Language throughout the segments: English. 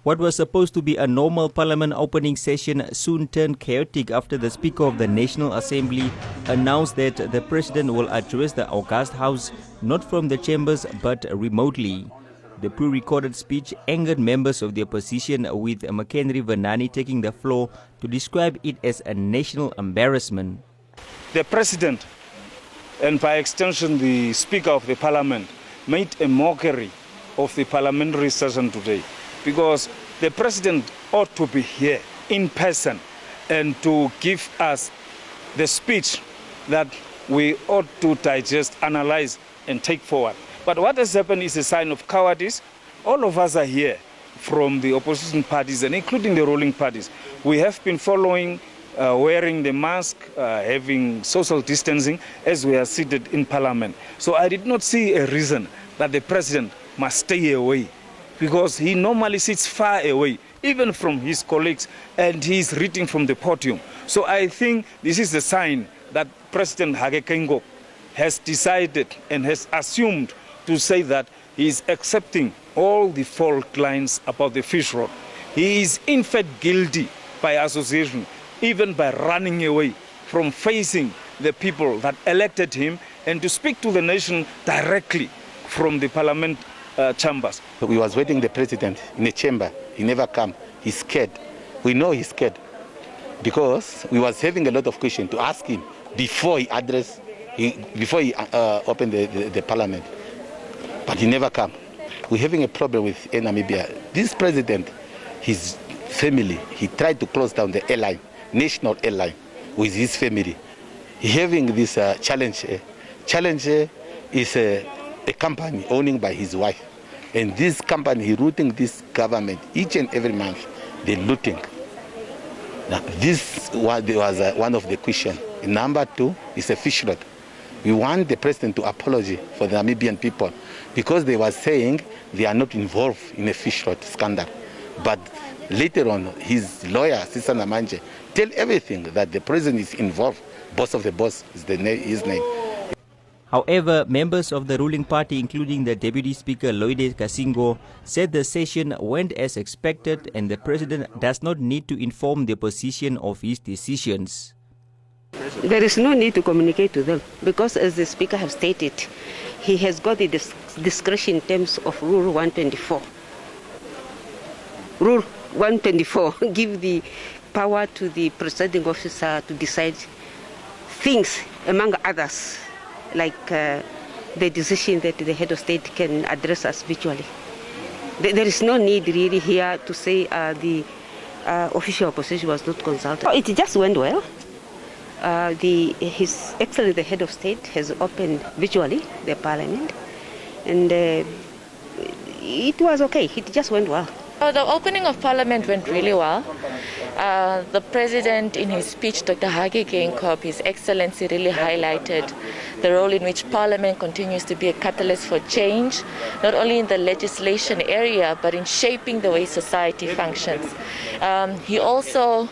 What was supposed to be a normal parliament opening session soon turned chaotic after the Speaker of the National Assembly announced that the President will address the august House not from the chambers but remotely. The pre-recorded speech angered members of the opposition, with McHenry Vernani taking the floor to describe it as a national embarrassment. The President, and by extension the Speaker of the Parliament, made a mockery of the parliamentary session today, because the President ought to be here in person and to give us the speech that we ought to digest, analyze and take forward. But what has happened is a sign of cowardice. All of us are here from the opposition parties and including the ruling parties. We have been following, wearing the mask, having social distancing as we are seated in Parliament. So I did not see a reason that the President must stay away, because he normally sits far away, even from his colleagues, and he is reading from the podium. So I think this is a sign that President Hage Geingob has decided and has assumed to say that he is accepting all the fault lines about the fish road. He is in fact guilty by association, even by running away from facing the people that elected him and to speak to the nation directly from the Parliament chambers. We was waiting the President in the chamber. He never come. He's scared. We know he's scared because we was having a lot of questions to ask him before he opened the Parliament. But he never come. We're having a problem with Namibia. This President, his family, he tried to close down the airline, national airline, with his family. He having this challenge. Challenge is a company owned by his wife. And this company, he looting this government each and every month. They're looting. Now, this was one of the questions. Number two is a fish road. We want the President to apologize for the Namibian people because they were saying they are not involved in a fish road scandal. But later on, his lawyer, Sisa Namanje, tell everything that the President is involved. Boss of the boss is his name. However, members of the ruling party, including the Deputy Speaker Loide Kasingo, said the session went as expected and the President does not need to inform the opposition of his decisions. There is no need to communicate to them because, as the Speaker has stated, he has got the discretion in terms of Rule 124. Rule 124 gives the power to the presiding officer to decide things, among others, like the decision that the head of state can address us virtually. There is no need really here to say the official opposition was not consulted. It just went well. His Excellency, the head of state, has opened virtually the Parliament, and it was okay. It just went well. The opening of Parliament went really well. The President, in his speech, Dr. Hage Geingob, His Excellency, really highlighted the role in which Parliament continues to be a catalyst for change, not only in the legislation area, but in shaping the way society functions. He also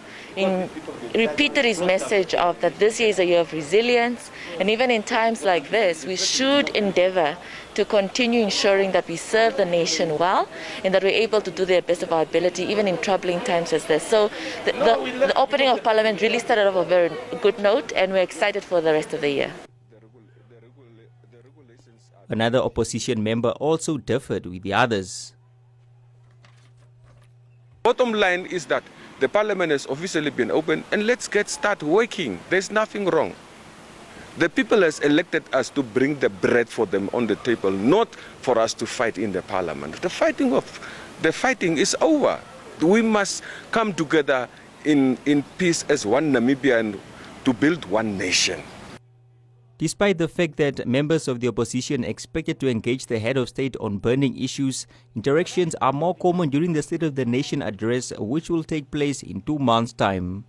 repeated his message of that this year is a year of resilience, and even in times like this, we should endeavor to continue ensuring that we serve the nation well and that we're able to do the best of our ability even in troubling times as this. So the opening of Parliament really started off a very good note, and we're excited for the rest of the year. Another opposition member also differed with the others. Bottom line is that the Parliament has officially been opened, and let's start working. There's nothing wrong. The people has elected us to bring the bread for them on the table, not for us to fight in the Parliament. The fighting is over. We must come together in peace as one Namibia and to build one nation. Despite the fact that members of the opposition expected to engage the head of state on burning issues, interactions are more common during the State of the Nation address, which will take place in 2 months' time.